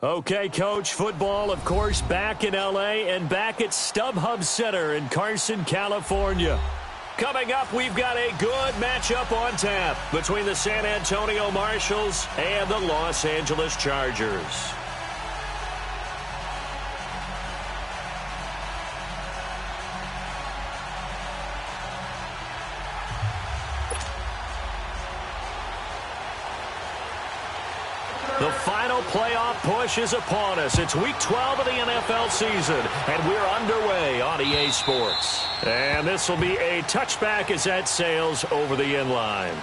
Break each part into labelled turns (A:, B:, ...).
A: Okay, Coach, football, of course, back in L.A. and back at StubHub Center in Carson, California. Coming up, we've got a good matchup on tap between the San Antonio Marshals and the Los Angeles Chargers. The final playoff push is upon us. It's Week 12 of the NFL season, and we're underway on EA Sports. And this will be a touchback as that sails over the end line.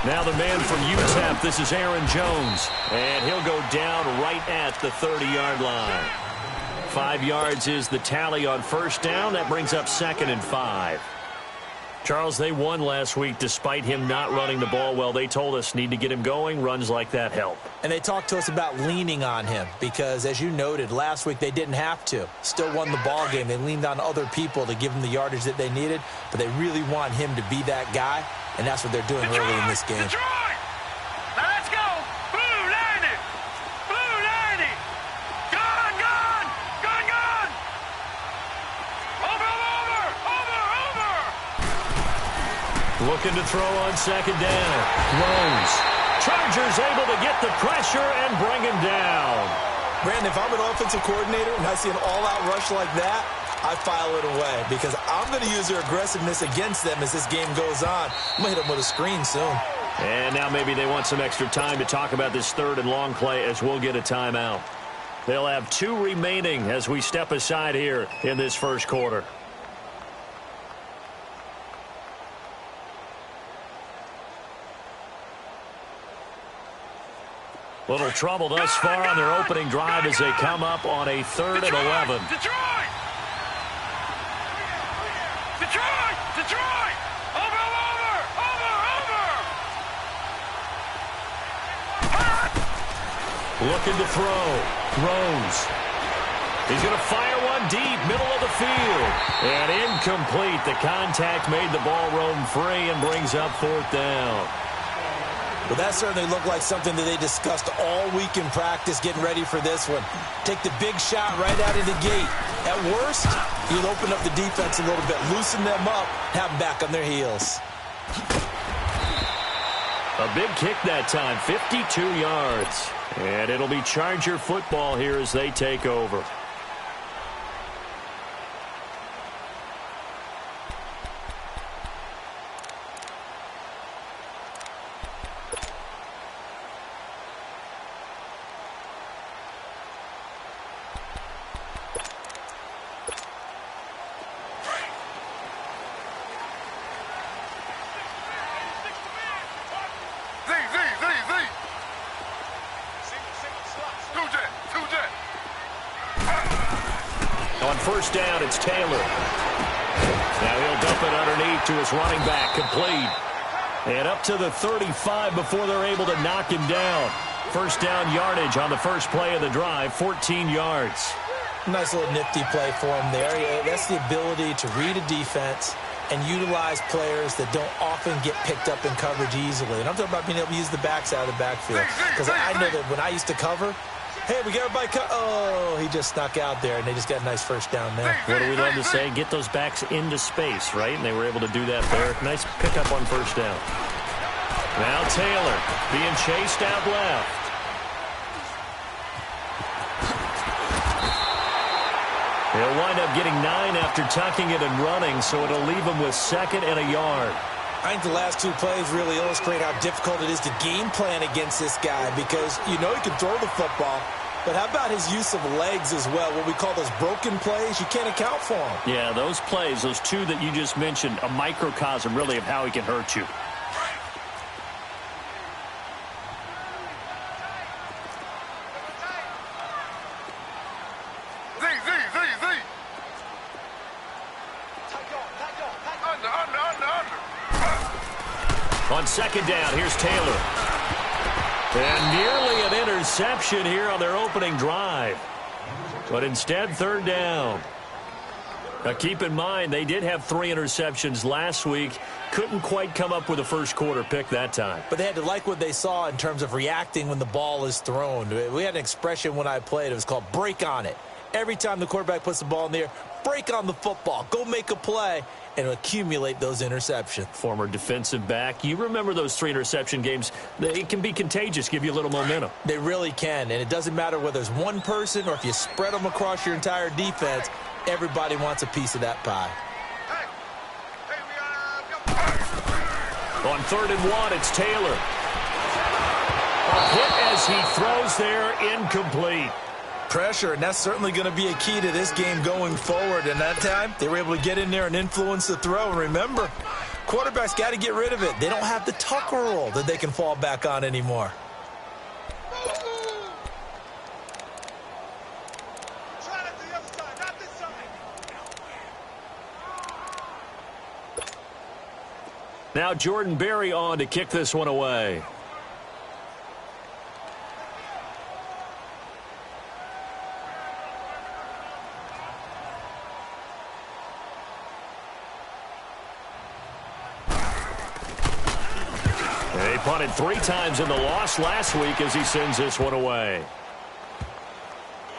A: Now the man from UTEP, this is Aaron Jones, and he'll go down right at the 30-yard line. 5 yards is the tally on first down. That brings up 2nd and 5. Charles, they won last week despite him not running the ball well. They told us need to get him going. Runs like that help.
B: And they talked to us about leaning on him because, as you noted, last week they didn't have to. Still won the ball game. They leaned on other people to give them the yardage that they needed, but they really want him to be that guy, and that's what they're doing early in this game.
C: Detroit! Now let's go! Blue 90! Blue 90! Gone, gone! Gone, gone! Over!
A: Looking to throw on 2nd down. Throws. Chargers able to get the pressure and bring him down.
B: Brandon, if I'm an offensive coordinator and I see an all-out rush like that, I file it away because I'm going to use their aggressiveness against them as this game goes on. I'm going to hit them with a screen soon.
A: And now maybe they want some extra time to talk about this 3rd and long play as we'll get a timeout. They'll have 2 remaining as we step aside here in this first quarter. Little trouble thus far on their opening drive as they come up on a 3rd and 11.
C: Detroit! Detroit! Detroit! Over!
A: Looking to throw. Throws. He's going to fire one deep, middle of the field. And incomplete. The contact made the ball roam free and brings up 4th down.
B: Well, that certainly looked like something that they discussed all week in practice getting ready for this one. Take the big shot right out of the gate. At worst, you'll open up the defense a little bit, loosen them up, have them back on their heels.
A: A big kick that time, 52 yards. And it'll be Charger football here as they take over. On first down, it's Taylor. Now he'll dump it underneath to his running back, complete. And up to the 35 before they're able to knock him down. First down yardage on the first play of the drive, 14 yards.
B: Nice little nifty play for him there. That's the ability to read a defense and utilize players that don't often get picked up in coverage easily. And I'm talking about being able to use the backside of the backfield. Because I know that when I used to cover, hey, we got everybody cut. Oh, he just snuck out there, and they just got a nice first down there.
A: What do we love to say? Get those backs into space, right? And they were able to do that there. Nice pickup on first down. Now Taylor being chased out left. He'll wind up getting 9 after tucking it and running, so it'll leave him with 2nd and a yard.
B: I think the last 2 plays really illustrate how difficult it is to game plan against this guy because you know he can throw the football, but how about his use of legs as well? What we call those broken plays, you can't account for them.
A: Yeah, those plays, those 2 that you just mentioned, a microcosm really of how he can hurt you. On second down, here's Taylor. And nearly an interception here on their opening drive. But instead, 3rd down. Now, keep in mind, they did have 3 interceptions last week. Couldn't quite come up with a first quarter pick that time.
B: But they had to like what they saw in terms of reacting when the ball is thrown. We had an expression when I played. It was called break on it. Every time the quarterback puts the ball in the air, break on the football. Go make a play and accumulate those interceptions.
A: Former defensive back. You remember those 3 interception games. It can be contagious, give you a little momentum.
B: They really can, and it doesn't matter whether it's one person or if you spread them across your entire defense, everybody wants a piece of that pie.
A: On 3rd and 1, it's Taylor. A hit as he throws there, incomplete.
B: Pressure, and that's certainly going to be a key to this game going forward. And that time, they were able to get in there and influence the throw. And remember, quarterbacks got to get rid of it. They don't have the Tucker rule that they can fall back on anymore.
A: Now Jordan Berry on to kick this one away. He punted 3 times in the loss last week as he sends this one away.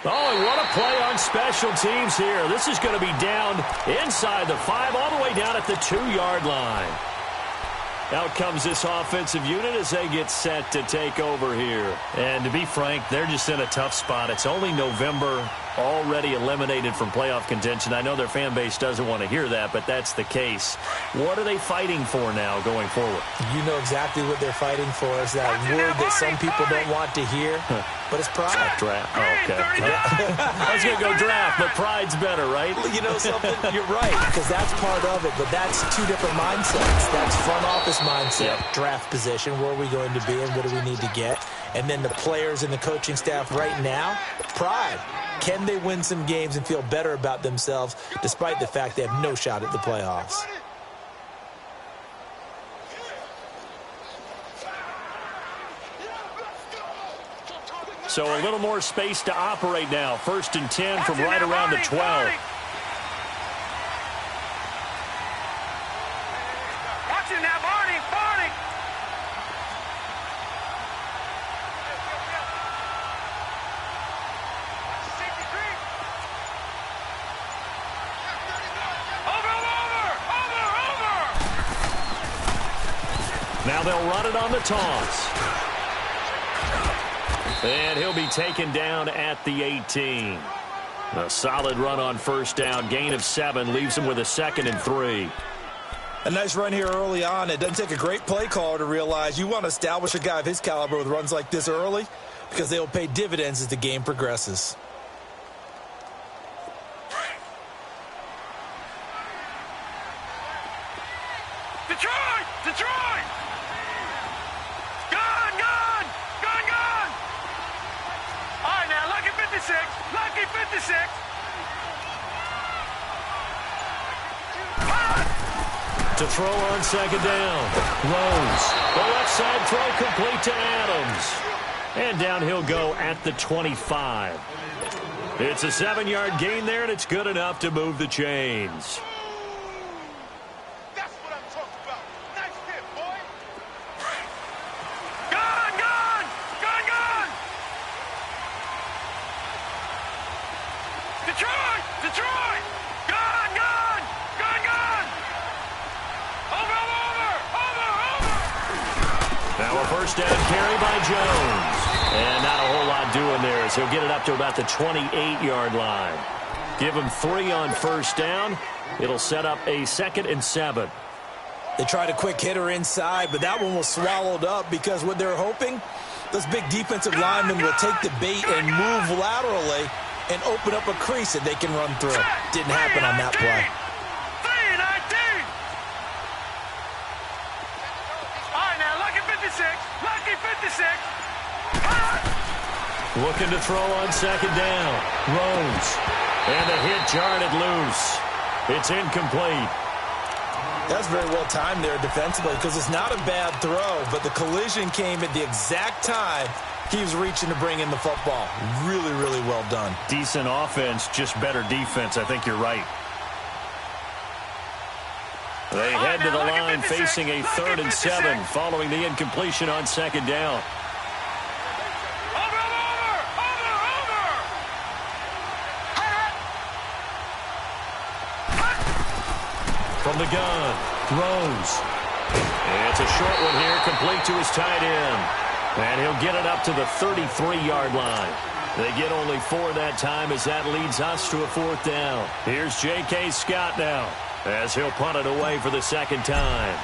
A: Oh, and what a play on special teams here. This is going to be down inside the 5, all the way down at the 2-yard line. Out comes this offensive unit as they get set to take over here. And to be frank, they're just in a tough spot. It's only November, already eliminated from playoff contention. I know their fan base doesn't want to hear that, but that's the case. What are they fighting for now going forward?
B: You know exactly what they're fighting for. Is that word that some people don't want to hear. but it's pride.
A: Draft. Oh, okay. I was going to go draft, but pride's better, right?
B: You know something? You're right, because that's part of it, but that's two different mindsets. That's front office mindset, draft position, where are we going to be and what do we need to get? And then the players and the coaching staff right now, pride. Can they win some games and feel better about themselves despite the fact they have no shot at the playoffs?
A: So a little more space to operate now. 1st and 10 from right around the 12.
C: Watch him now, Barney. Over.
A: Now they'll run it on the toss. And he'll be taken down at the 18. A solid run on 1st down. Gain of 7 leaves him with a 2nd and 3.
B: A nice run here early on. It doesn't take a great play caller to realize you want to establish a guy of his caliber with runs like this early because they will pay dividends as the game progresses.
C: Detroit! Lucky 56.
A: To throw on 2nd down. Rose. The left side throw complete to Adams. And down he'll go at the 25. It's a 7-yard gain there, and it's good enough to move the chains.
C: That's what I'm talking about. Nice hit, boy. Detroit! Gone! Over!
A: Now a 1st down carry by Jones. And not a whole lot doing there as he'll get it up to about the 28-yard line. Give him 3 on 1st down. It'll set up a 2nd and 7.
B: They tried a quick hitter inside, but that one was swallowed up because what they're hoping, those big defensive linemen will take the bait and move laterally and open up a crease that they can run through. Didn't happen on that play.
C: 3-19. All right, now, Lucky 56.
A: Looking to throw on 2nd down. Rose. And the hit jarred it loose. It's incomplete.
B: That's very well timed there defensively because it's not a bad throw, but the collision came at the exact time he was reaching to bring in the football. Really, really well done.
A: Decent offense, just better defense. I think you're right. They head to the line facing a 3rd and 7 following the incompletion on 2nd down. From the gun, throws. It's a short one here, complete to his tight end. And he'll get it up to the 33-yard line. They get only 4 that time as that leads us to a 4th down. Here's J.K. Scott now as he'll punt it away for the 2nd time.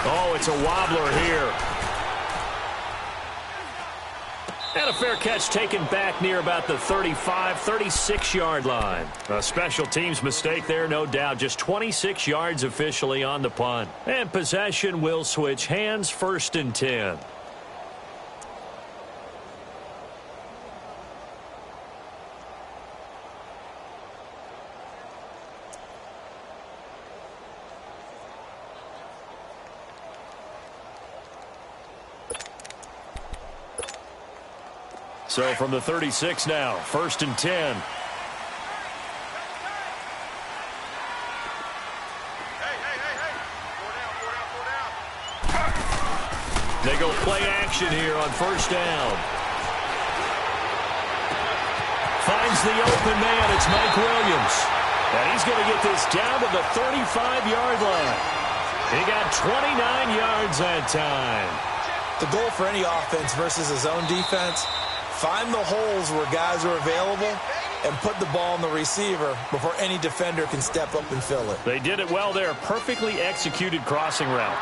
A: Oh, it's a wobbler here. And a fair catch taken back near about the 35, 36-yard line. A special teams mistake there, no doubt. Just 26 yards officially on the punt. And possession will switch hands, 1st and 10. So from the 36 now, 1st and 10. They go play action here on 1st down. Finds the open man. It's Mike Williams. And he's going to get this down to the 35-yard line. He got 29 yards that time.
B: The goal for any offense versus his own defense, find the holes where guys are available and put the ball on the receiver before any defender can step up and fill it.
A: They did it well there. Perfectly executed crossing route.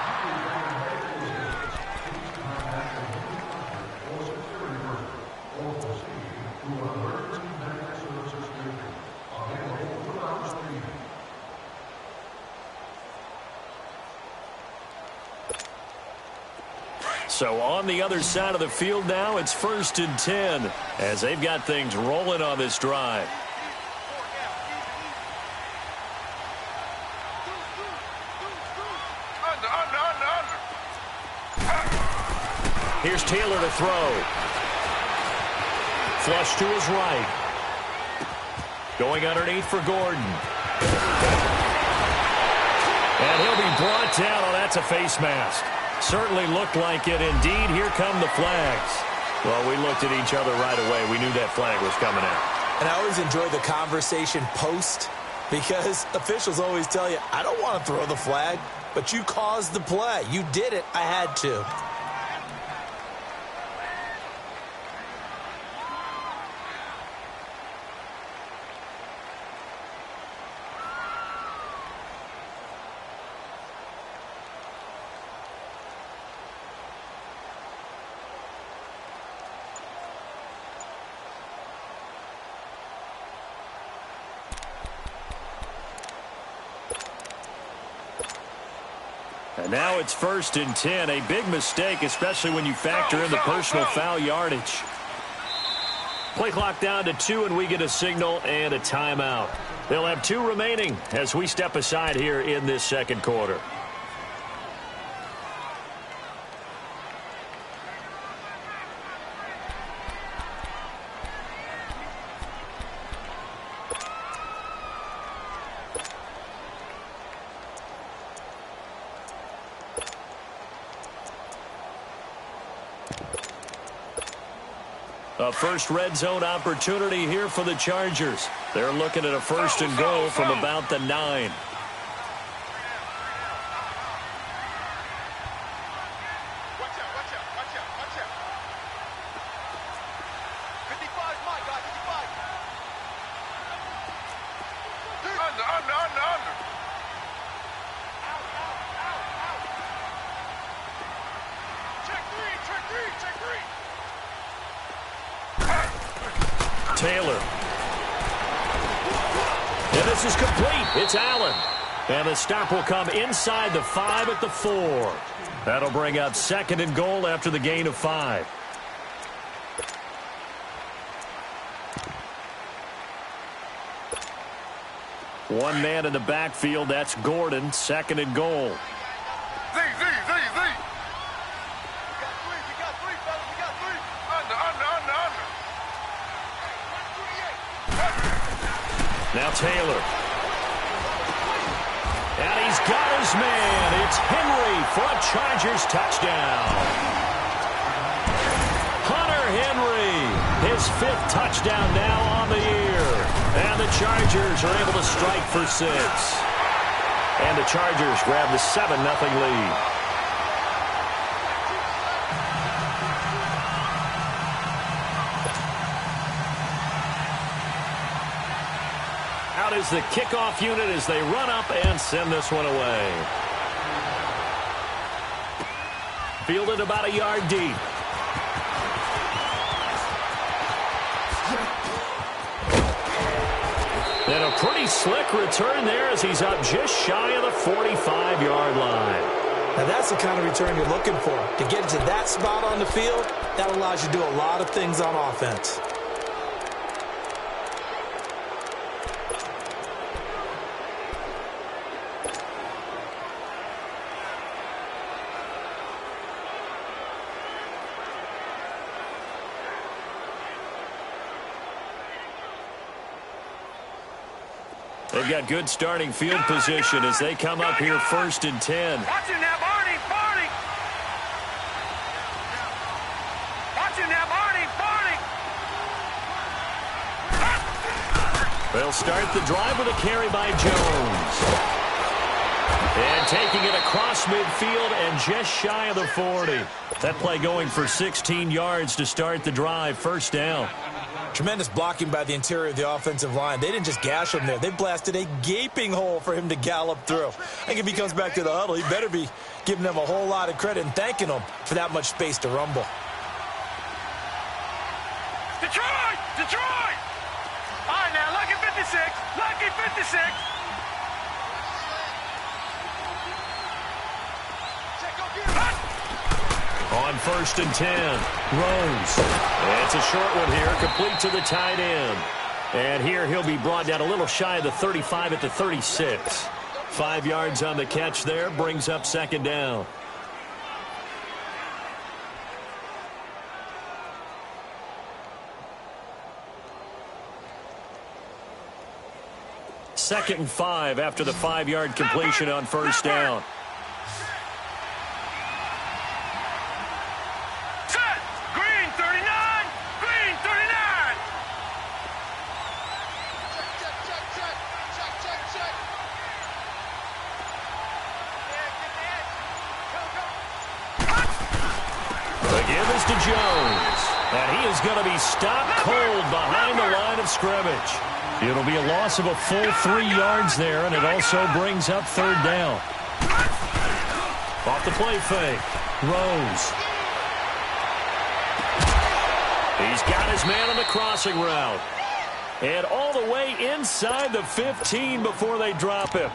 A: So on the other side of the field now, it's 1st and 10 as they've got things rolling on this drive. Here's Taylor to throw. Flush to his right. Going underneath for Gordon. And he'll be brought down. Oh, that's a face mask. Certainly looked like it. Indeed, here come the flags. Well, we looked at each other right away. We knew that flag was coming out.
B: And I always enjoy the conversation post because officials always tell you, I don't want to throw the flag, but you caused the play. You did it. I had to.
A: And now it's 1st and 10. A big mistake, especially when you factor in the personal foul yardage. Play clock down to 2, and we get a signal and a timeout. They'll have 2 remaining as we step aside here in this second quarter. A first red zone opportunity here for the Chargers. They're looking at a 1st and goal from about the 9.
C: Watch out, watch out, watch out, watch out. 55 is my guy, 55. Under. Out. Check three.
A: Taylor. And this is complete. It's Allen. And the stop will come inside the 5 at the 4. That'll bring up 2nd and goal after the gain of 5. One man in the backfield. That's Gordon. 2nd and goal.
C: Z. We got three, fellas. We got three. Under.
A: Now Taylor. And he's got his man. It's Henry for a Chargers touchdown. Hunter Henry, his 5th touchdown now on the year. And the Chargers are able to strike for 6. And the Chargers grab the 7-0 lead. Out is the kickoff unit as they run up and send this one away. Fielded about a yard deep. And a pretty slick return there as he's up just shy of the 45-yard line.
B: Now that's the kind of return you're looking for. To get to that spot on the field, that allows you to do a lot of things on offense.
A: They've got good starting field position as they come up here 1st and 10.
C: Watch him now, Barney. Watch him now, Barney.
A: They'll start the drive with a carry by Jones. And taking it across midfield and just shy of the 40. That play going for 16 yards to start the drive. 1st down.
B: Tremendous blocking by the interior of the offensive line. They didn't just gash him there. They blasted a gaping hole for him to gallop through. I think if he comes back to the huddle, he better be giving them a whole lot of credit and thanking them for that much space to rumble.
C: Detroit! All right, now, lucky 56. Lucky 56.
A: On 1st and 10, Rose. It's a short one here, complete to the tight end. And here he'll be brought down a little shy of the 35 at the 36. 5 yards on the catch there, brings up 2nd down. Second and 5 after the 5-yard completion on 1st down.
C: Green 39! Green 39! Check.
A: The give is to Jones. And he is going to be stopped cold behind the line of scrimmage. It'll be a loss of a full 3 yards there, and it also brings up 3rd down. Off the play fake. Rose. He's got his man on the crossing route. And all the way inside the 15 before they drop him.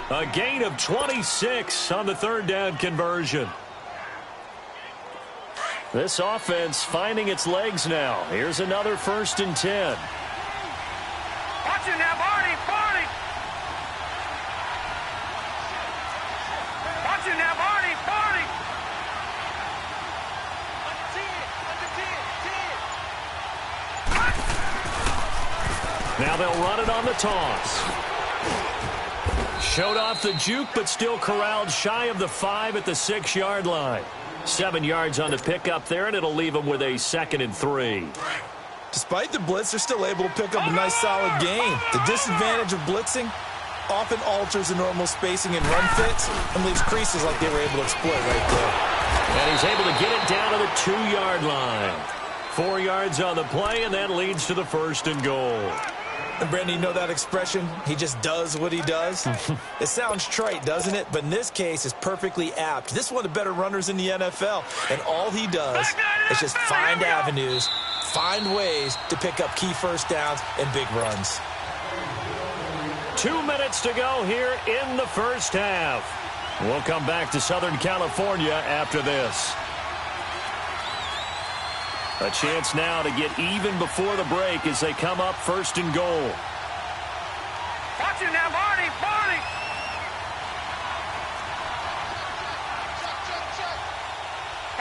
A: A gain of 26 on the 3rd down conversion. This offense finding its legs now. Here's another 1st and 10.
C: Watch it now, Barney! Watch it now, Barney!
A: Now they'll run it on the toss. Showed off the juke, but still corralled shy of the 5 at the 6-yard line. 7 yards on the pickup there, and it'll leave them with a 2nd and 3.
B: Despite the blitz, they're still able to pick up a nice, solid gain. The disadvantage of blitzing often alters the normal spacing and run fits and leaves creases like they were able to exploit right there.
A: And he's able to get it down to the 2-yard line. 4 yards on the play, and that leads to the 1st and goal.
B: And Brandon, you know that expression, he just does what he does? It sounds trite, doesn't it? But in this case, it's perfectly apt. This is one of the better runners in the NFL, and all he does is just find avenues, find ways to pick up key 1st downs and big runs.
A: 2 minutes to go here in the 1st half. We'll come back to Southern California after this. A chance now to get even before the break as they come up 1st and goal.
C: Watch it now, Barney!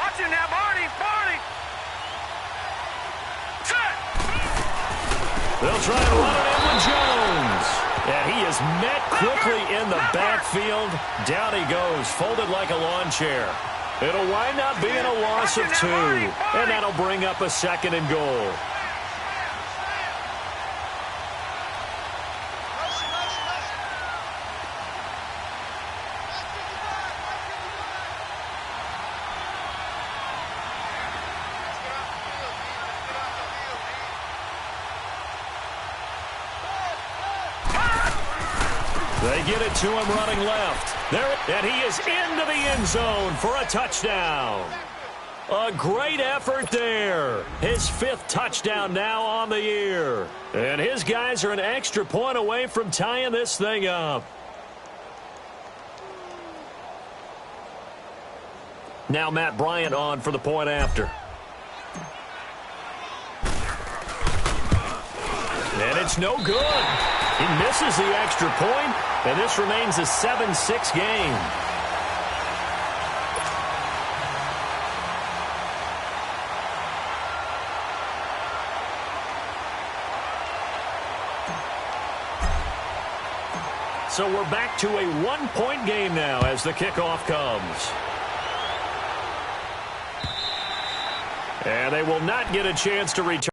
C: Watch it now, Barney! Set!
A: They'll try and run it in with Jones. And he is met quickly in the backfield. Down he goes, folded like a lawn chair. It'll wind up being a loss of 2. And that'll bring up a 2nd and goal. They get it to him running left. There, and he is into the end zone for a touchdown. A great effort there. His 5th touchdown now on the year. And his guys are an extra point away from tying this thing up. Now Matt Bryant on for the point after. And it's no good. He misses the extra point, and this remains a 7-6 game. So we're back to a 1-point game now as the kickoff comes. And they will not get a chance to return.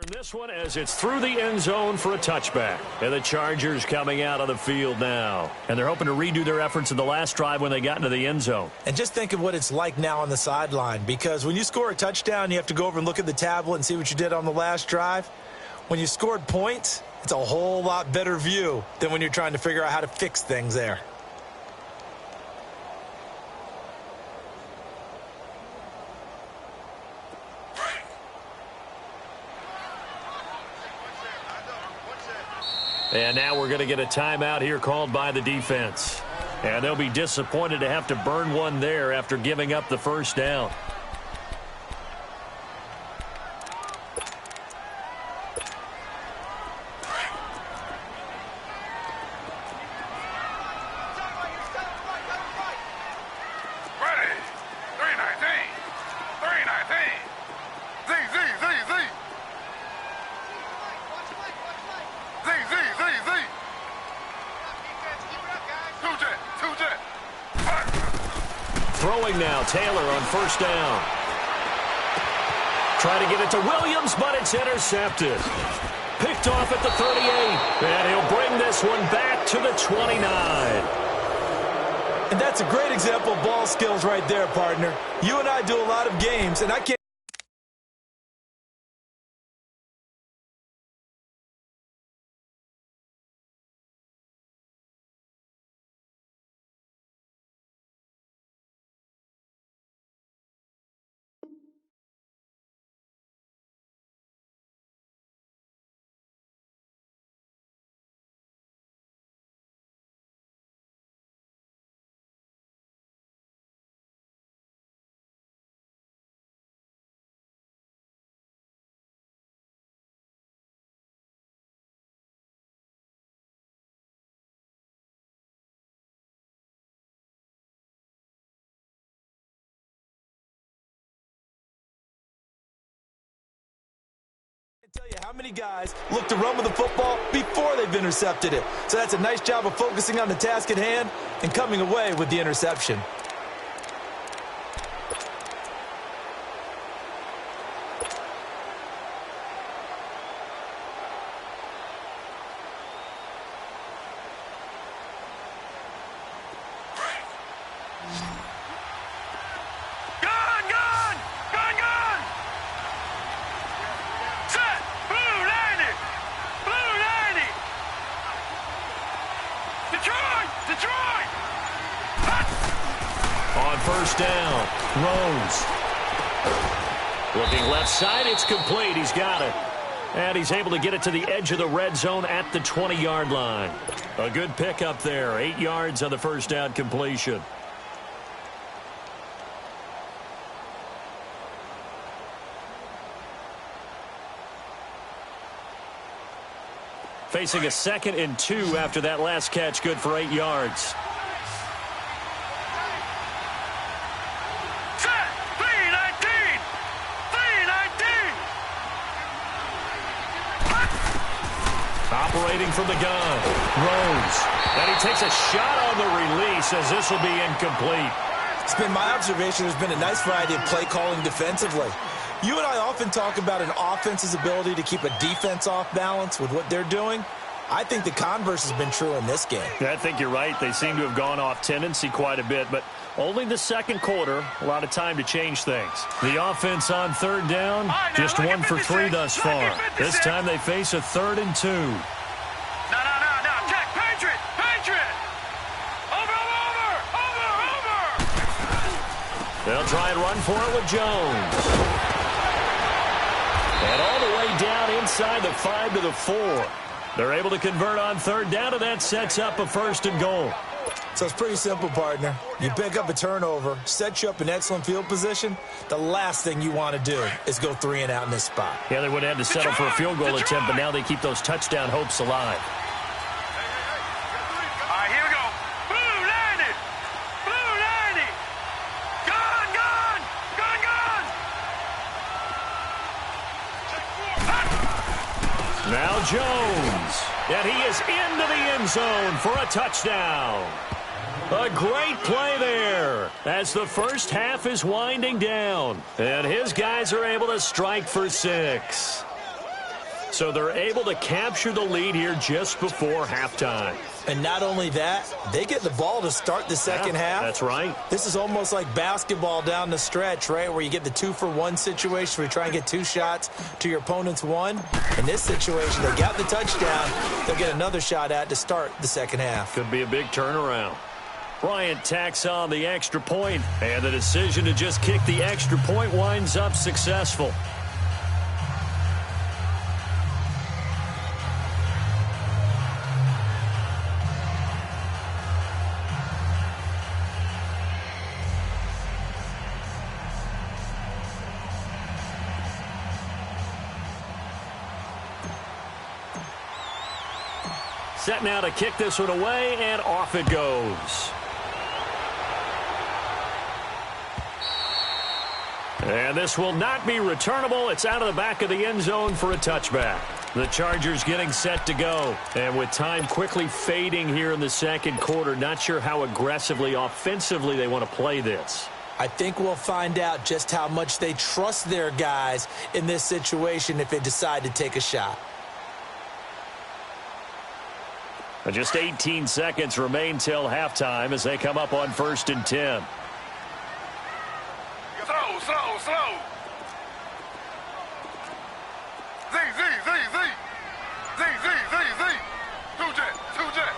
A: This one as it's through the end zone for a touchback. And the Chargers coming out on the field now. And they're hoping to redo their efforts in the last drive when they got into the end zone.
B: And just think of what it's like now on the sideline, because when you score a touchdown, you have to go over and look at the tablet and see what you did on the last drive. When you scored points, it's a whole lot better view than when you're trying to figure out how to fix things there.
A: And now we're going to get a timeout here called by the defense. And they'll be disappointed to have to burn one there after giving up the first down. Throwing now, Taylor on first down. Trying to get it to Williams, but it's intercepted. Picked off at the 38, and he'll bring this one back to the 29.
B: And that's a great example of ball skills right there, partner. You and I do a lot of games, and I can't. Tell you how many guys look to run with the football before they've intercepted it. So that's a nice job of focusing on the task at hand and coming away with the interception.
A: First down, Rose. Looking left side, it's complete. He's got it. And he's able to get it to the edge of the red zone at the 20-yard line. A good pickup there, 8 yards on the first down completion. Facing a 2nd and 2 after that last catch, good for 8 yards. Operating from the gun, Rose. And he takes a shot on the release as this will be incomplete.
B: It's been my observation there's been a nice variety of play calling defensively. You and I often talk about an offense's ability to keep a defense off balance with what they're doing. I think the converse has been true in this game.
A: Yeah, I think you're right. They seem to have gone off tendency quite a bit, but only the second quarter, a lot of time to change things. The offense on third down, just 1 for 3 thus far. This time they face a 3rd and 2.
C: No. Check. Patriot. Over.
A: They'll try and run for it with Jones. And all the way down inside the 5 to the 4. They're able to convert on third down, and that sets up a 1st and goal.
B: So it's pretty simple, partner. You pick up a turnover, set you up in excellent field position. The last thing you want to do is go 3 and out in this spot.
A: Yeah, they would have had to settle for a field goal attempt, but now they keep those touchdown hopes alive.
C: All right, here we go. Blue landed. Gun.
A: Now Jones. And he is into the end zone for a touchdown. A great play there as the first half is winding down. And his guys are able to strike for 6. So they're able to capture the lead here just before halftime.
B: And not only that, they get the ball to start the second half.
A: That's right.
B: This is almost like basketball down the stretch, right, where you get the 2-for-1 situation where you try and get 2 shots to your opponent's 1. In this situation, they got the touchdown. They'll get another shot at to start the second half.
A: Could be a big turnaround. Bryant tacks on the extra point, and the decision to just kick the extra point winds up successful. Set now to kick this one away, and off it goes. And this will not be returnable. It's out of the back of the end zone for a touchback. The Chargers getting set to go. And with time quickly fading here in the second quarter, not sure how aggressively, offensively they want to play this.
B: I think we'll find out just how much they trust their guys in this situation if they decide to take a shot.
A: Just 18 seconds remain till halftime as they come up on 1st and 10.
C: Slow. Z. Two jet.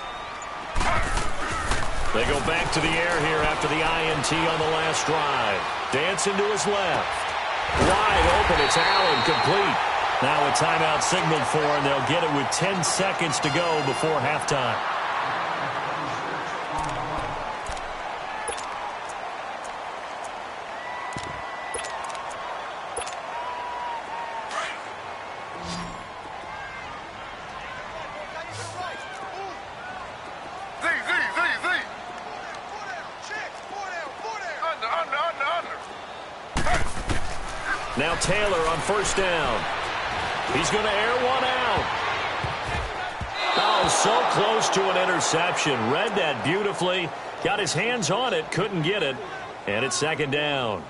A: They go back to the air here after the INT on the last drive. Dancing to his left. Wide open. It's Allen, complete. Now a timeout signaled for, and they'll get it with 10 seconds to go before halftime. Now Taylor on 1st down. He's going to air one out. Oh, so close to an interception. Read that beautifully. Got his hands on it, couldn't get it. And it's 2nd down.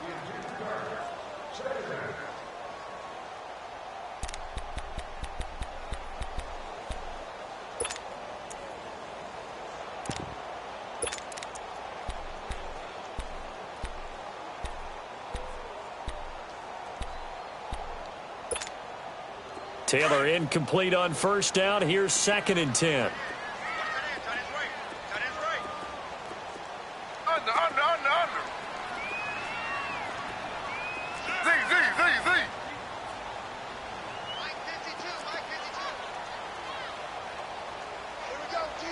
A: Taylor incomplete on 1st down. Here's 2nd and 10.
C: Under. Z. Mike 52. Here we go, G.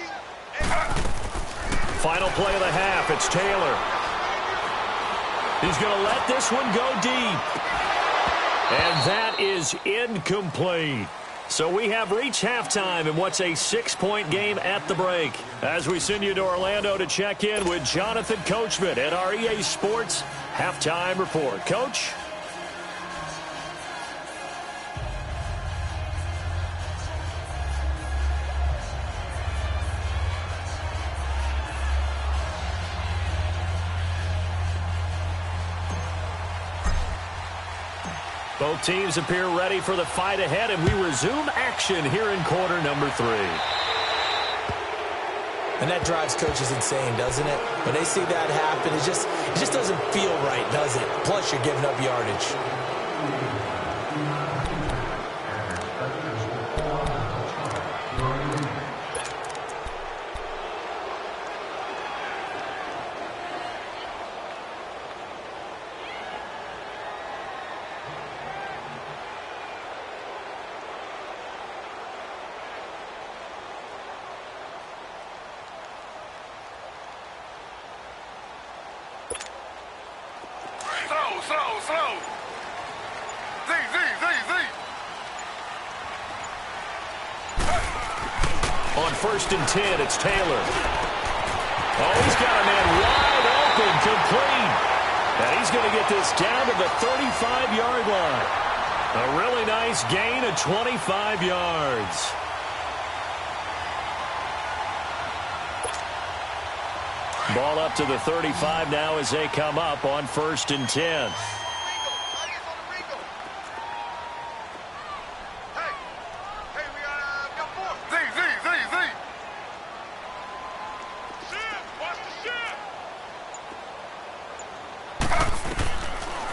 A: Final play of the half. It's Taylor. He's going to let this one go deep. And that is incomplete. So we have reached halftime in what's a 6-point game at the break. As we send you to Orlando to check in with Jonathan Coachman at our EA Sports Halftime Report. Coach? Both teams appear ready for the fight ahead, and we resume action here in quarter number 3.
B: And that drives coaches insane, doesn't it? When they see that happen, it just doesn't feel right, does it? Plus, you're giving up yardage.
C: Slow. Z.
A: On 1st and 10, it's Taylor. Oh, he's got a man wide open, complete. And he's going to get this down to the 35-yard line. A really nice gain of 25 yards. Ball up to the 35 now as they come up on 1st and 10.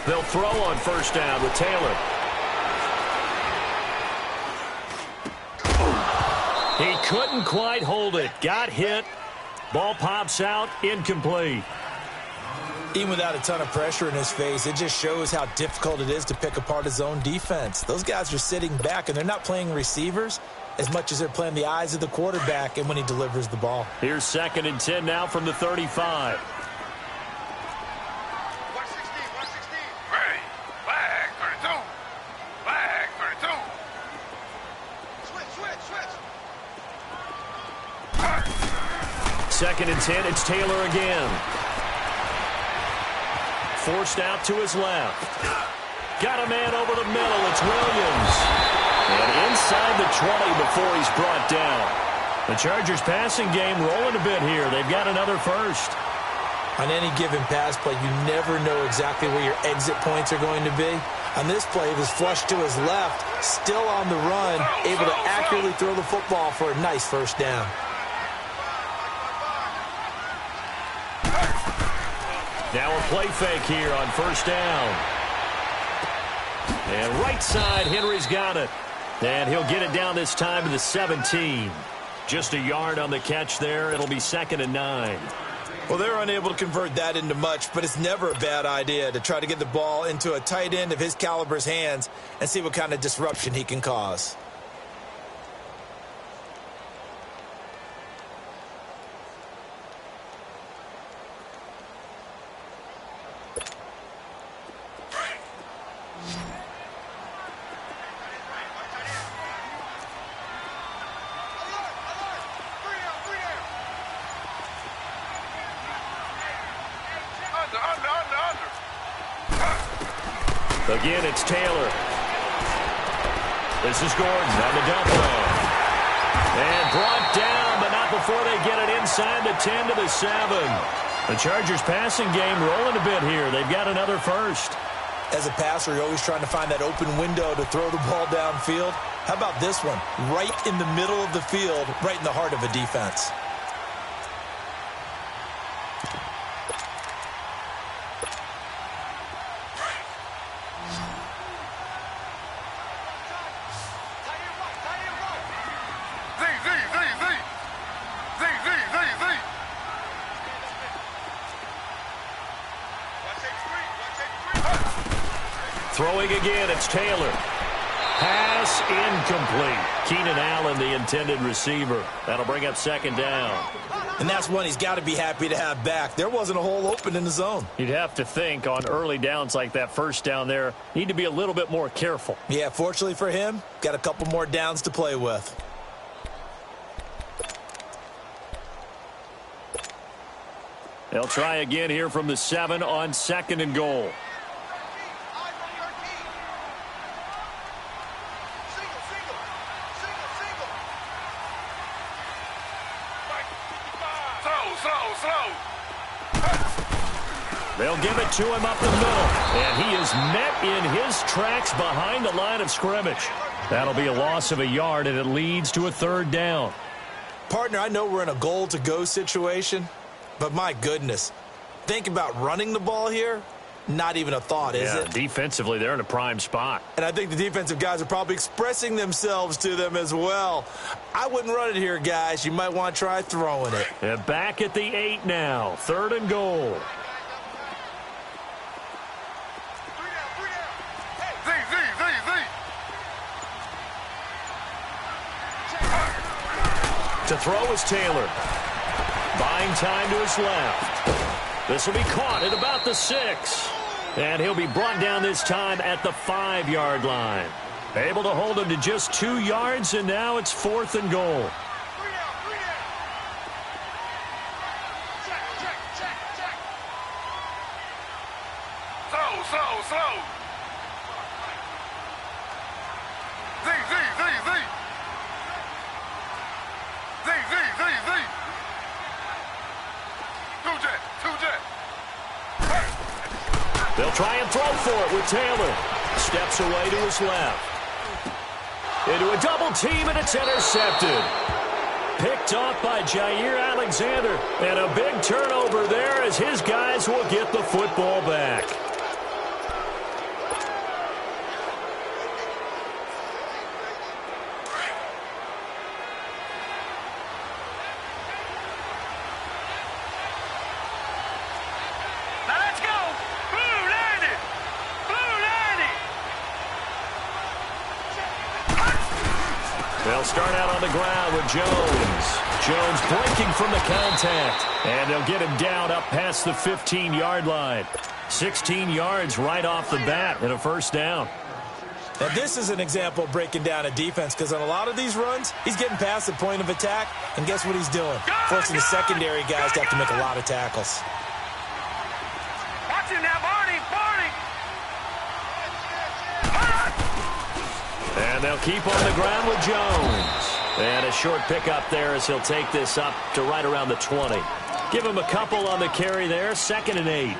A: They'll throw on first down with Taylor. He couldn't quite hold it. Got hit. Ball pops out. Incomplete.
B: Even without a ton of pressure in his face, it just shows how difficult it is to pick apart his own defense. Those guys are sitting back, and they're not playing receivers as much as they're playing the eyes of the quarterback and when he delivers the ball.
A: Here's 2nd and 10 now from the 35.
C: Ready. Flag 32. Flag 32. Switch.
A: 2nd and 10, it's Taylor again. Forced out to his left. Got a man over the middle. It's Williams. And inside the 20 before he's brought down. The Chargers passing game rolling a bit here. They've got another first.
B: On any given pass play, you never know exactly where your exit points are going to be. On this play, it was flushed to his left, still on the run, able to accurately throw the football for a nice first down.
A: Now a play fake here on first down. And right side, Henry's got it. And he'll get it down this time to the 17. Just a yard on the catch there. It'll be 2nd and 9.
B: Well, they're unable to convert that into much, but it's never a bad idea to try to get the ball into a tight end of his caliber's hands and see what kind of disruption he can cause.
A: Again, it's Taylor. This is Gordon on the dump off. And brought down, but not before they get it inside the 10 to the 7. The Chargers passing game rolling a bit here. They've got another first.
B: As a passer, you're always trying to find that open window to throw the ball downfield. How about this one? Right in the middle of the field, right in the heart of a defense.
A: Throwing again, it's Taylor. Pass incomplete. Keenan Allen, the intended receiver. That'll bring up 2nd down.
B: And that's one he's got to be happy to have back. There wasn't a hole open in the zone.
A: You'd have to think on early downs like that first down there, need to be a little bit more careful.
B: Yeah, fortunately for him, got a couple more downs to play with.
A: They'll try again here from the 7 on 2nd and goal. They'll give it to him up the middle. And he is met in his tracks behind the line of scrimmage. That'll be a loss of a yard, and it leads to a 3rd down.
B: Partner, I know we're in a goal-to-go situation, but my goodness, think about running the ball here. Not even a thought, is it?
A: Defensively, they're in a prime spot.
B: And I think the defensive guys are probably expressing themselves to them as well. I wouldn't run it here, guys. You might want to try throwing it.
A: And back at the 8 now. 3rd and goal. To throw is Taylor. Buying time to his left. This will be caught at about the 6. And he'll be brought down this time at the 5-yard line. Able to hold him to just 2 yards, and now it's 4th and goal.
C: Slow.
A: They'll try and throw for it with Taylor. Steps away to his left. Into a double team, and it's intercepted. Picked off by Jair Alexander. And a big turnover there as his guys will get the football back. They'll start out on the ground with Jones. Jones breaking from the contact. And they'll get him down up past the 15-yard line. 16 yards right off the bat and a first down.
B: Now, this is an example of breaking down a defense, because on a lot of these runs, he's getting past the point of attack, and guess what he's doing? Forcing the secondary guys to have to make a lot of tackles.
C: Watch him now, Barney.
A: And they'll keep on the ground with Jones. And a short pickup there as he'll take this up to right around the 20. Give him a couple on the carry there, 2nd and 8.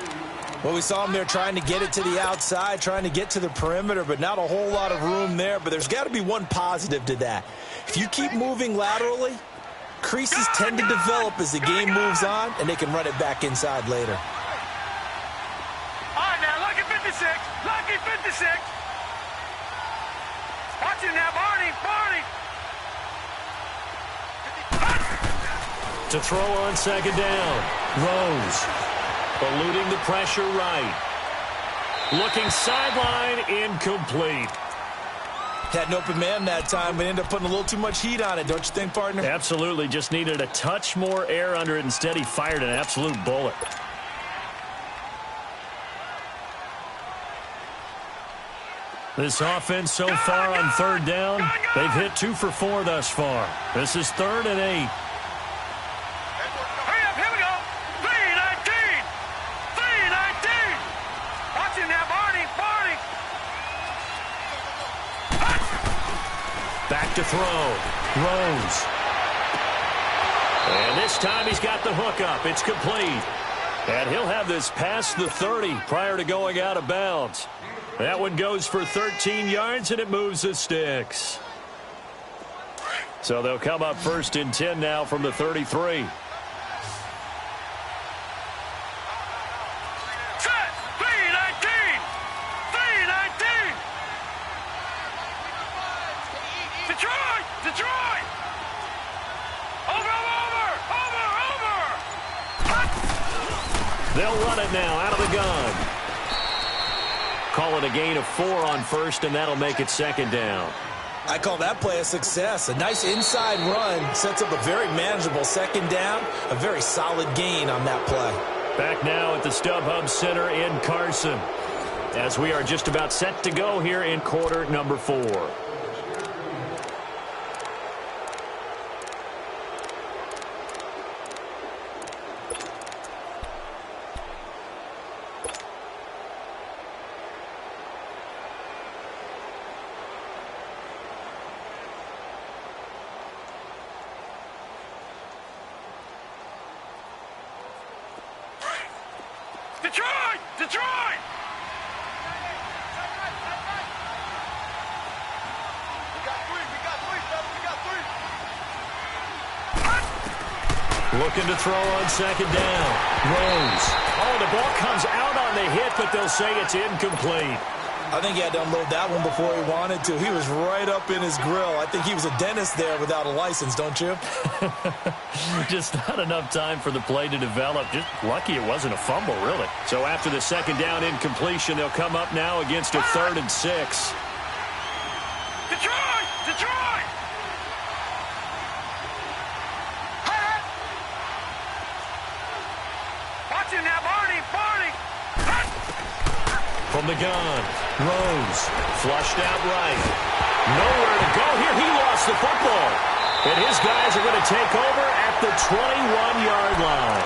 B: Well, we saw him there trying to get it to the outside, trying to get to the perimeter, but not a whole lot of room there. But there's got to be one positive to that. If you keep moving laterally, creases tend to develop as the game moves on, and they can run it back inside later.
C: All right, now, lucky 56. Lucky 56. Watch him now, Barney.
A: To throw on 2nd down. Rose. Eluding the pressure right. Looking sideline, incomplete.
B: Had an open man that time, but ended up putting a little too much heat on it, don't you think, partner?
A: Absolutely. Just needed a touch more air under it. Instead, he fired an absolute bullet. This offense so far on 3rd down, they've hit 2 for 4 thus far. This is 3rd and 8.
C: Hurry up, here we go. 3-19. 3-19. Watch him now, Barney.
A: Back to throw. Rose. And this time he's got the hook up. It's complete. And he'll have this past the 30 prior to going out of bounds. That one goes for 13 yards, and it moves the sticks. So they'll come up 1st and 10 now from the 33.
C: Set. 3-19. 3-19. Detroit. Over.
A: They'll run it now out of the gun. Call it a gain of 4 on 1st, and that'll make it 2nd down.
B: I call that play a success. A nice inside run sets up a very manageable 2nd down, a very solid gain on that play.
A: Back now at the StubHub Center in Carson, as we are just about set to go here in quarter number 4.
C: Detroit. We got three, fellas. We got 3.
A: Looking to throw on 2nd down. Rose. Oh, the ball comes out on the hit, but they'll say it's incomplete.
B: I think he had to unload that one before he wanted to. He was right up in his grill. I think he was a dentist there without a license, don't you?
A: Just not enough time for the play to develop. Just lucky it wasn't a fumble, really. So after the 2nd down incompletion, they'll come up now against a 3rd and 6.
C: Detroit. Watch him now, Barney.
A: From the gun, Rose, flushed out right. Nowhere to go here. He lost the football. And his guys are going to take over at the 21-yard line.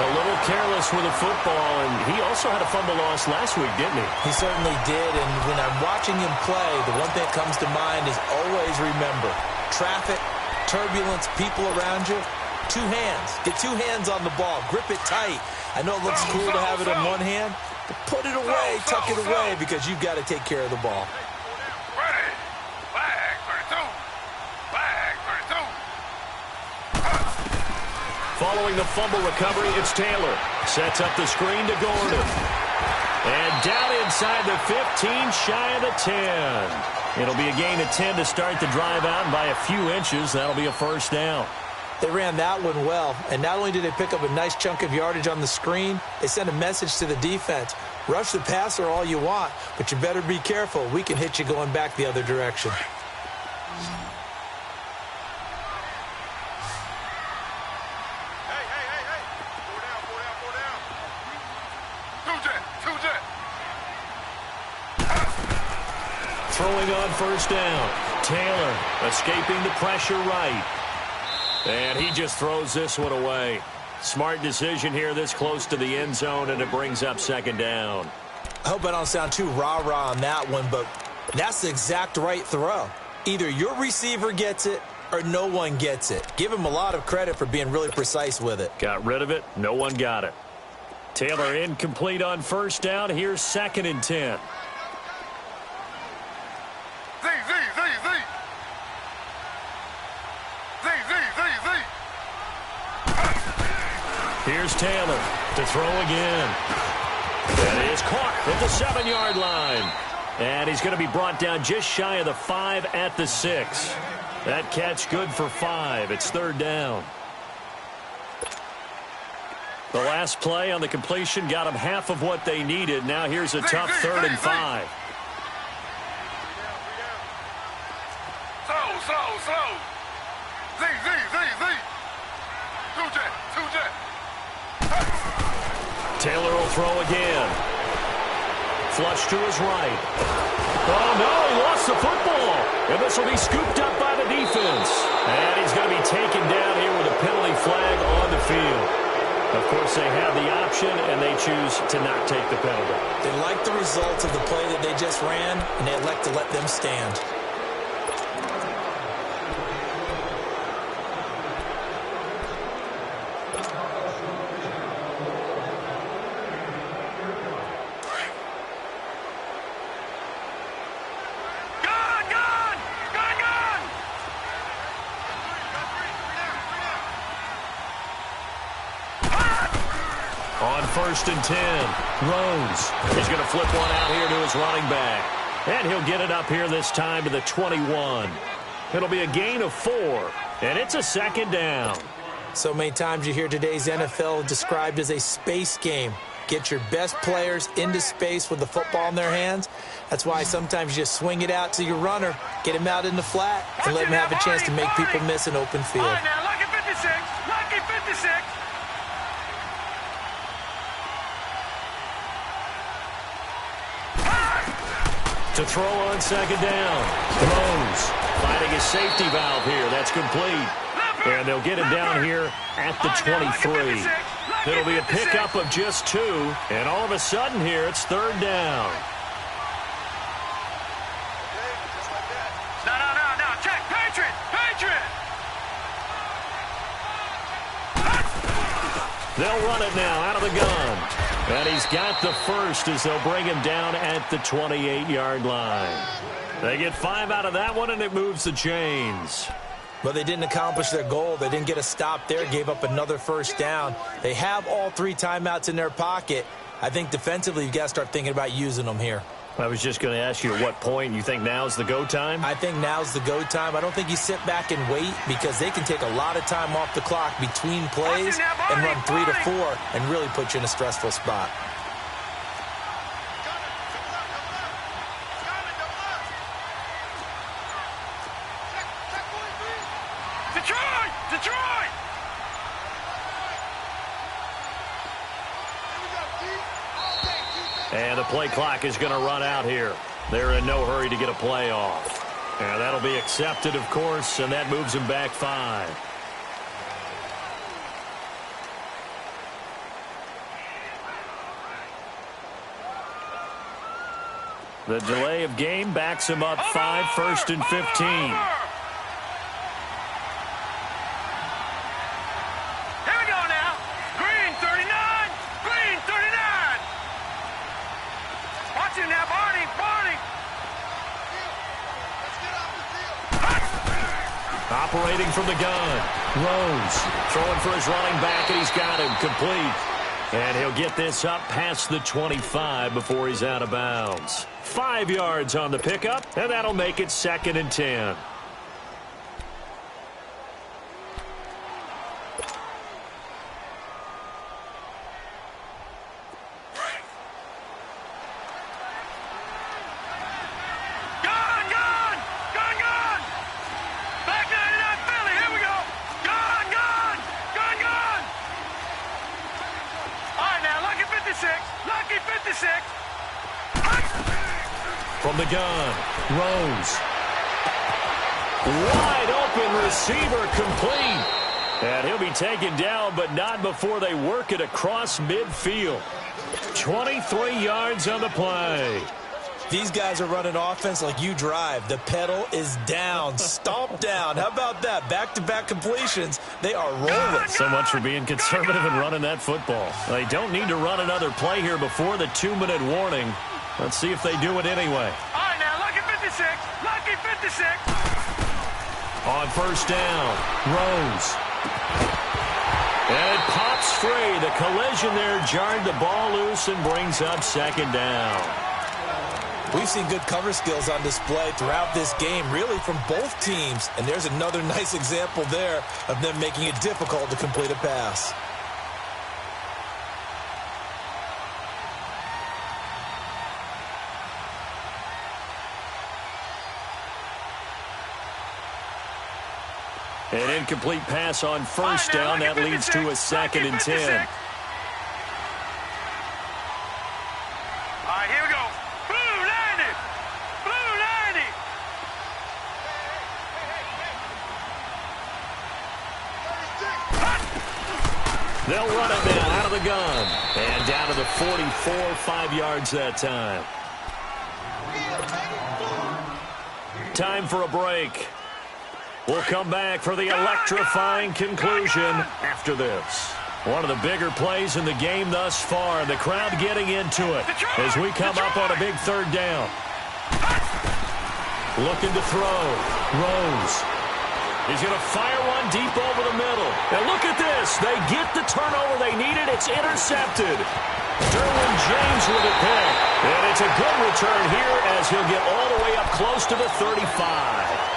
A: A little careless with the football, and he also had a fumble loss last week, didn't he?
B: He certainly did, and when I'm watching him play, the one thing that comes to mind is always remember, traffic, turbulence, people around you, 2 hands. Get 2 hands on the ball. Grip it tight. I know it looks cool to have it in one hand, but put it away, tuck it away, because you've got to take care of the ball.
C: Ready. Flag 32.
A: Following the fumble recovery, it's Taylor. Sets up the screen to Gordon. And down inside the 15, shy of the 10. It'll be a gain of 10 to start the drive out, and by a few inches, that'll be a first down.
B: They ran that one well, and not only did they pick up a nice chunk of yardage on the screen, they sent a message to the defense. Rush the passer all you want, but you better be careful. We can hit you going back the other direction.
A: Throwing on first down. Taylor escaping the pressure right. And he just throws this one away. Smart decision here this close to the end zone, and it brings up second down.
B: I hope I don't sound too rah-rah on that one, but that's the exact right throw. Either your receiver gets it or no one gets it. Give him a lot of credit for being really precise with it.
A: Got rid of it. No one got it. Taylor incomplete on first down. Here's 2nd and 10. Here's Taylor to throw again. That is caught at the 7-yard line. And he's going to be brought down just shy of the 5 at the 6. That catch good for 5. It's 3rd down. The last play on the completion got them half of what they needed. Now here's a tough 3rd and 5.
C: Slow.
A: Taylor will throw again. Flush to his right. Oh, no, he lost the football. And this will be scooped up by the defense. And he's going to be taken down here with a penalty flag on the field. Of course, they have the option, and they choose to not take the penalty.
B: They like the results of the play that they just ran, and they elect to let them stand.
A: On 1st and 10, Rose. He's going to flip one out here to his running back. And he'll get it up here this time to the 21. It'll be a gain of 4, and it's a 2nd down.
B: So many times you hear today's NFL described as a space game. Get your best players into space with the football in their hands. That's why sometimes you just swing it out to your runner, get him out in the flat, and let him have a chance to make people miss an open field.
C: All right, now, lucky 56. Lucky 56.
A: To throw on 2nd down. Rose finding a safety valve here. That's complete. And they'll get him down here at the 23. It'll be a pickup of just 2. And all of a sudden here, it's 3rd down.
C: No. Check. Patriot.
A: They'll run it now out of the gun. And he's got the first as they'll bring him down at the 28-yard line. They get 5 out of that one, and it moves the chains.
B: But they didn't accomplish their goal. They didn't get a stop there, gave up another first down. They have all 3 timeouts in their pocket. I think defensively you've got to start thinking about using them here.
A: I was just going to ask you at what point you think now's the go time?
B: I think now's the go time. I don't think you sit back and wait because they can take a lot of time off the clock between plays and run 3 to 4 and really put you in a stressful spot.
C: Detroit!
A: And the play clock is going to run out here. They're in no hurry to get a play off. And that'll be accepted, of course, and that moves them back 5. The delay of game backs him up 5, 1st and 15. Operating from the gun. Rose throwing for his running back, and he's got him complete. And he'll get this up past the 25 before he's out of bounds. 5 yards on the pickup, and that'll make it 2nd and 10. From the gun, Rose. Wide open receiver complete. And he'll be taken down, but not before they work it across midfield. 23 yards on the play.
B: These guys are running offense like you drive. The pedal is down, stomp down. How about that? Back-to-back completions. They are rolling.
A: So much for being conservative and running that football. They don't need to run another play here before the 2-minute warning. Let's see if they do it anyway.
C: All right, now, lucky 56. Lucky 56.
A: On first down, Rose. And it pops free. The collision there jarred the ball loose and brings up second down.
B: We've seen good cover skills on display throughout this game, really from both teams. And there's another nice example there of them making it difficult to complete a pass.
A: An incomplete pass on first down. That leads to a 2nd and 10.
C: All right, here we go. Blue 90. Blue 90.
A: They'll run it now out of the gun. And down to the 44, 5 yards that time. Time for a break. We'll come back for the electrifying conclusion after this. One of the bigger plays in the game thus far. The crowd getting into it as we come up on a big 3rd down. Looking to throw. Rose. He's going to fire one deep over the middle. And look at this. They get the turnover they needed. It's intercepted. Derwin James with a pick. And it's a good return here as he'll get all the way up close to the 35.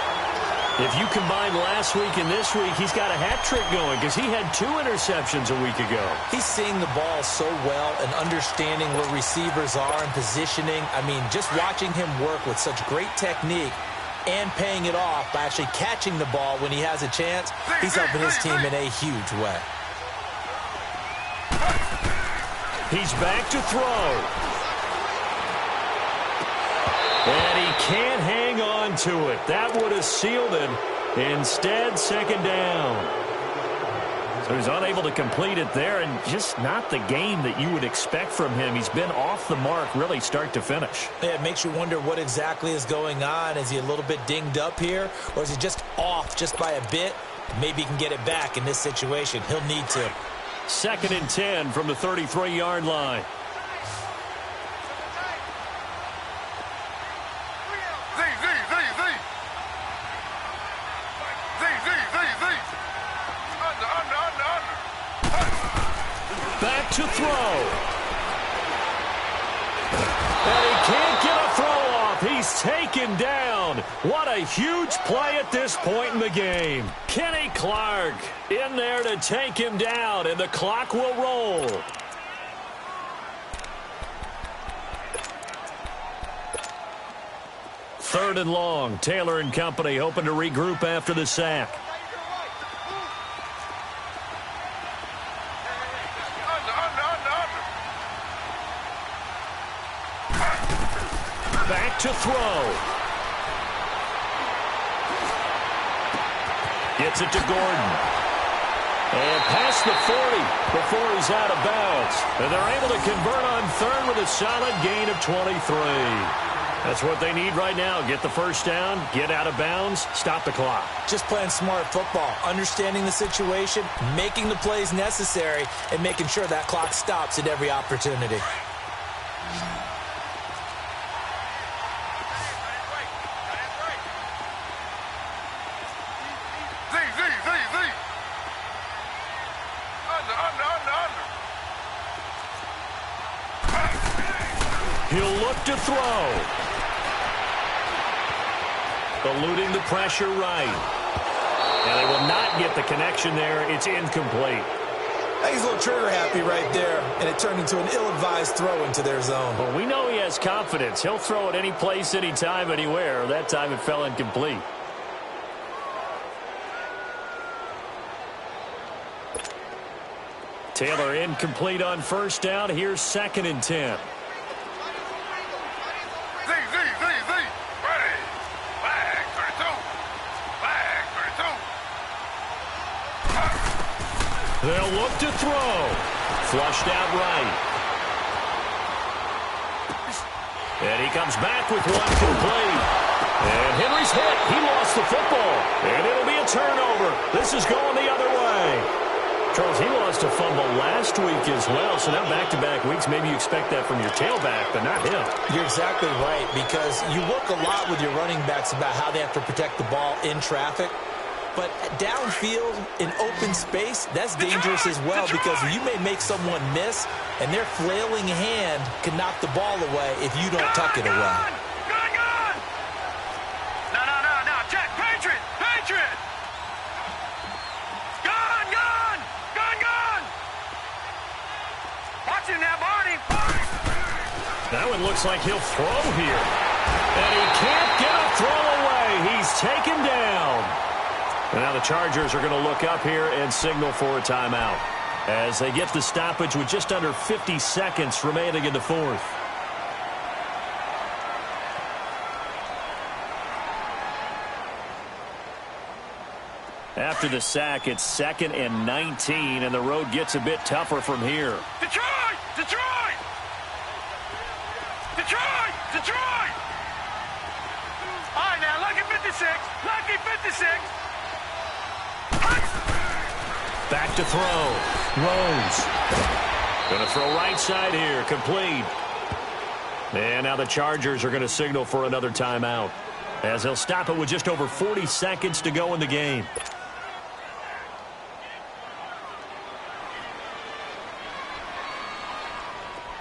A: If you combine last week and this week, he's got a hat trick going because he had 2 interceptions a week ago.
B: He's seeing the ball so well and understanding where receivers are and positioning. I mean, just watching him work with such great technique and paying it off by actually catching the ball when he has a chance, he's helping his team in a huge way.
A: He's back to throw. And he can't hang on to it. That would have sealed it. Instead, 2nd down. So he's unable to complete it there, and just not the game that you would expect from him. He's been off the mark really start to finish.
B: Yeah, it makes you wonder what exactly is going on. Is he a little bit dinged up here, or is he just off just by a bit? Maybe he can get it back in this situation. He'll need to.
A: 2nd and 10 from the 33-yard line. Back to throw. And he can't get a throw off. He's taken down. What a huge play at this point in the game. Kenny Clark in there to take him down, and the clock will roll. Third and long. Taylor and company hoping to regroup after the sack. Back to throw. Gets it to Gordon. And past the 40 before he's out of bounds. And they're able to convert on 3rd with a solid gain of 23. That's what they need right now. Get the first down, get out of bounds, stop the clock.
B: Just playing smart football, understanding the situation, making the plays necessary, and making sure that clock stops at every opportunity.
A: He'll look to throw. Eluding the pressure right. And they will not get the connection there. It's incomplete.
B: He's a little trigger happy right there, and it turned into an ill-advised throw into their zone.
A: Well, we know he has confidence. He'll throw it any place, anytime, anywhere. That time it fell incomplete. Taylor incomplete on first down. Here's 2nd and 10. They'll look to throw. Flushed out right. And he comes back with one complete. And Henry's hit. He lost the football. And it'll be a turnover. This is going the other way. Charles, he lost a fumble last week as well, so now back-to-back weeks, maybe you expect that from your tailback, but not him.
B: You're exactly right, because you look a lot with your running backs about how they have to protect the ball in traffic, but downfield, in open space, that's dangerous as well, because you may make someone miss, and their flailing hand can knock the ball away if you don't tuck it away.
C: No, Jack, Patriot! Watch him now, Barney!
A: That one looks like he'll throw here. And he can't get a throw away. He's taken down. And now the Chargers are going to look up here and signal for a timeout as they get the stoppage with just under 50 seconds remaining in the fourth. After the sack, it's 2nd and 19, and the road gets a bit tougher from here.
C: Detroit! All right, now, lucky 56.
A: Back to throw. Rose. Going to throw right side here. Complete. And now the Chargers are going to signal for another timeout, as they'll stop it with just over 40 seconds to go in the game.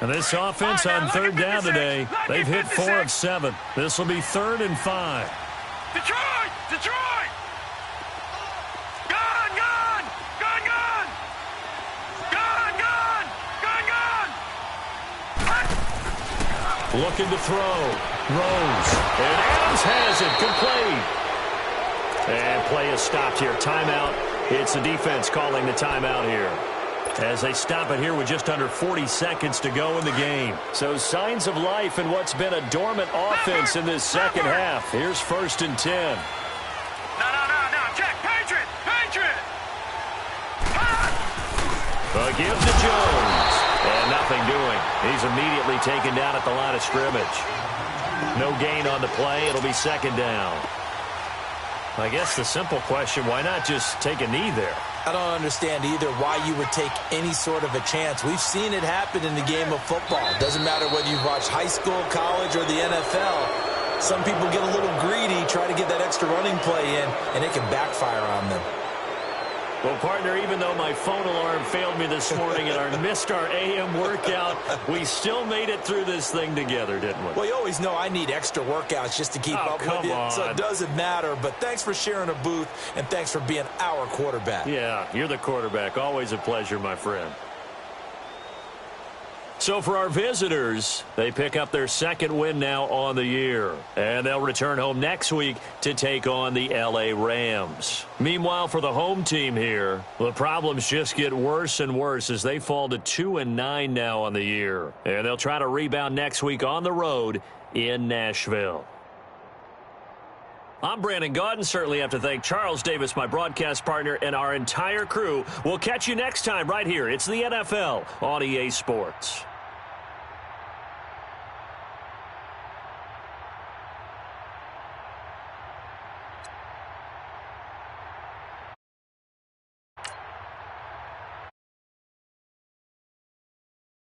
A: And this offense on 3rd down today, they've hit 4 of 7. This will be 3rd and 5.
C: Detroit! Gun!
A: Looking to throw. Rose. And Adams has it. Complete. And play is stopped here. Timeout. It's the defense calling the timeout here, as they stop it here with just under 40 seconds to go in the game. So signs of life in what's been a dormant offense in this second half. Here's 1st and 10.
C: No, Jack, Patriot!
A: A give to Jones. And nothing doing. He's immediately taken down at the line of scrimmage. No gain on the play. It'll be 2nd down. I guess the simple question, why not just take a knee there?
B: I don't understand either why you would take any sort of a chance. We've seen it happen in the game of football. Doesn't matter whether you've watched high school, college, or the NFL. Some people get a little greedy, try to get that extra running play in, and it can backfire on them.
A: Well, partner, even though my phone alarm failed me this morning and I missed our AM workout, we still made it through this thing together, didn't we?
B: Well, you always know I need extra workouts just to keep up with you, so it doesn't matter. But thanks for sharing a booth, and thanks for being our quarterback.
A: Yeah, you're the quarterback. Always a pleasure, my friend. So for our visitors, they pick up their 2nd win now on the year, and they'll return home next week to take on the LA Rams. Meanwhile, for the home team here, the problems just get worse and worse as they fall to 2-9 now on the year, and they'll try to rebound next week on the road in Nashville. I'm Brandon Gaudin. Certainly have to thank Charles Davis, my broadcast partner, and our entire crew. We'll catch you next time right here. It's the NFL on EA Sports.